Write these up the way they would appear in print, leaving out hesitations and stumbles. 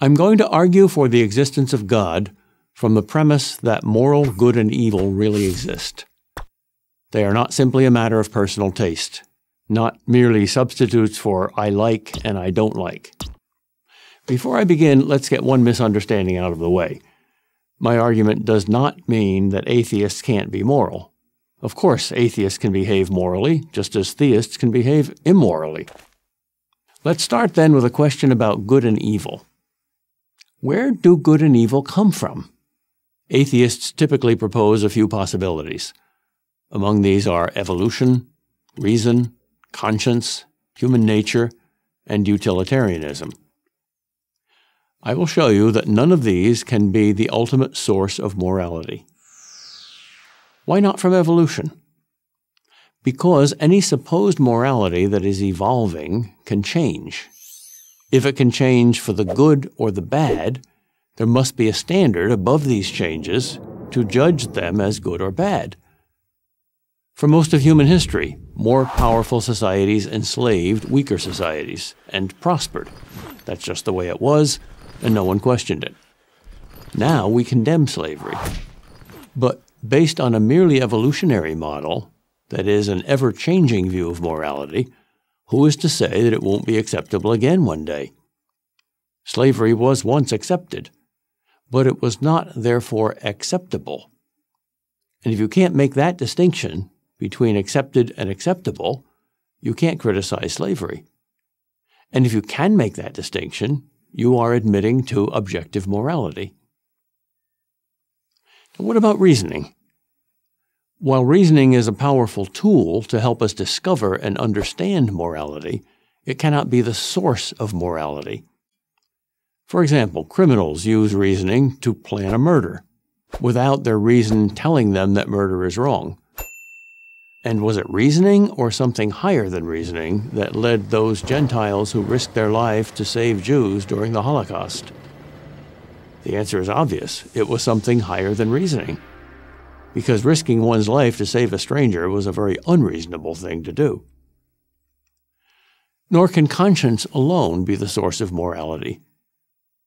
I'm going to argue for the existence of God from the premise that moral good and evil really exist. They are not simply a matter of personal taste, not merely substitutes for I like and I don't like. Before I begin, let's get one misunderstanding out of the way. My argument does not mean that atheists can't be moral. Of course, atheists can behave morally, just as theists can behave immorally. Let's start then with a question about good and evil. Where do good and evil come from? Atheists typically propose a few possibilities. Among these are evolution, reason, conscience, human nature, and utilitarianism. I will show you that none of these can be the ultimate source of morality. Why not from evolution? Because any supposed morality that is evolving can change. If it can change for the good or the bad, there must be a standard above these changes to judge them as good or bad. For most of human history, more powerful societies enslaved weaker societies and prospered. That's just the way it was, and no one questioned it. Now we condemn slavery. But based on a merely evolutionary model, that is, an ever-changing view of morality, who is to say that it won't be acceptable again one day? Slavery was once accepted, but it was not therefore acceptable. And if you can't make that distinction between accepted and acceptable, you can't criticize slavery. And if you can make that distinction, you are admitting to objective morality. Now, what about reasoning? While reasoning is a powerful tool to help us discover and understand morality, it cannot be the source of morality. For example, criminals use reasoning to plan a murder, without their reason telling them that murder is wrong. And was it reasoning or something higher than reasoning that led those Gentiles who risked their life to save Jews during the Holocaust? The answer is obvious. It was something higher than reasoning, because risking one's life to save a stranger was a very unreasonable thing to do. Nor can conscience alone be the source of morality.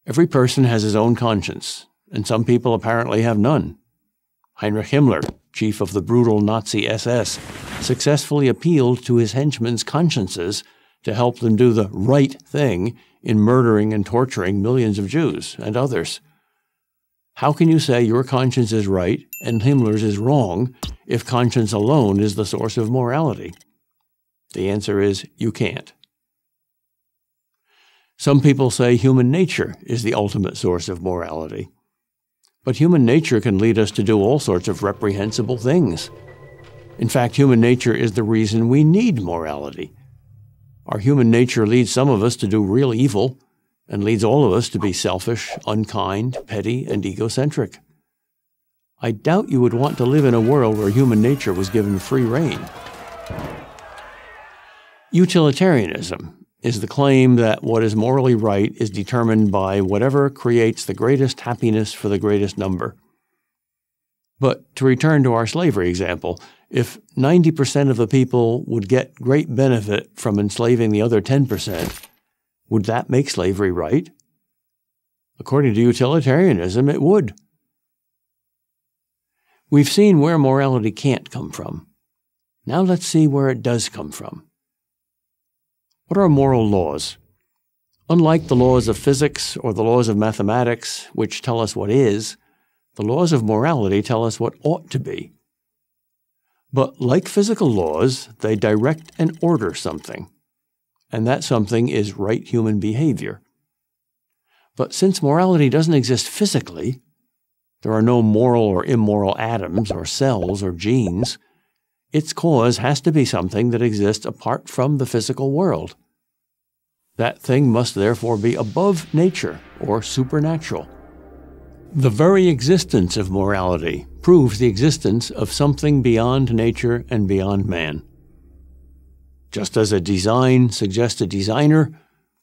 Every person has his own conscience, and some people apparently have none. Heinrich Himmler, chief of the brutal Nazi SS, successfully appealed to his henchmen's consciences to help them do the right thing in murdering and torturing millions of Jews and others. How can you say your conscience is right and Himmler's is wrong if conscience alone is the source of morality? The answer is you can't. Some people say human nature is the ultimate source of morality. But human nature can lead us to do all sorts of reprehensible things. In fact, human nature is the reason we need morality. Our human nature leads some of us to do real evil, and leads all of us to be selfish, unkind, petty, and egocentric. I doubt you would want to live in a world where human nature was given free rein. Utilitarianism is the claim that what is morally right is determined by whatever creates the greatest happiness for the greatest number. But to return to our slavery example, if 90% of the people would get great benefit from enslaving the other 10%, would that make slavery right? According to utilitarianism, it would. We've seen where morality can't come from. Now let's see where it does come from. What are moral laws? Unlike the laws of physics or the laws of mathematics, which tell us what is, the laws of morality tell us what ought to be. But like physical laws, they direct and order something, and that something is right human behavior. But since morality doesn't exist physically, there are no moral or immoral atoms or cells or genes, its cause has to be something that exists apart from the physical world. That thing must therefore be above nature or supernatural. The very existence of morality proves the existence of something beyond nature and beyond man. Just as a design suggests a designer,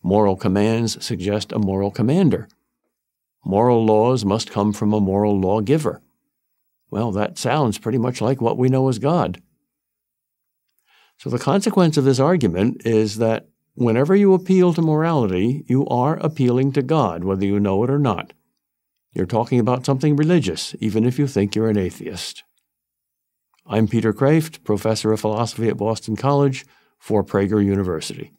moral commands suggest a moral commander. Moral laws must come from a moral lawgiver. Well, that sounds pretty much like what we know as God. So the consequence of this argument is that whenever you appeal to morality, you are appealing to God, whether you know it or not. You're talking about something religious, even if you think you're an atheist. I'm Peter Kreeft, professor of philosophy at Boston College for Prager University.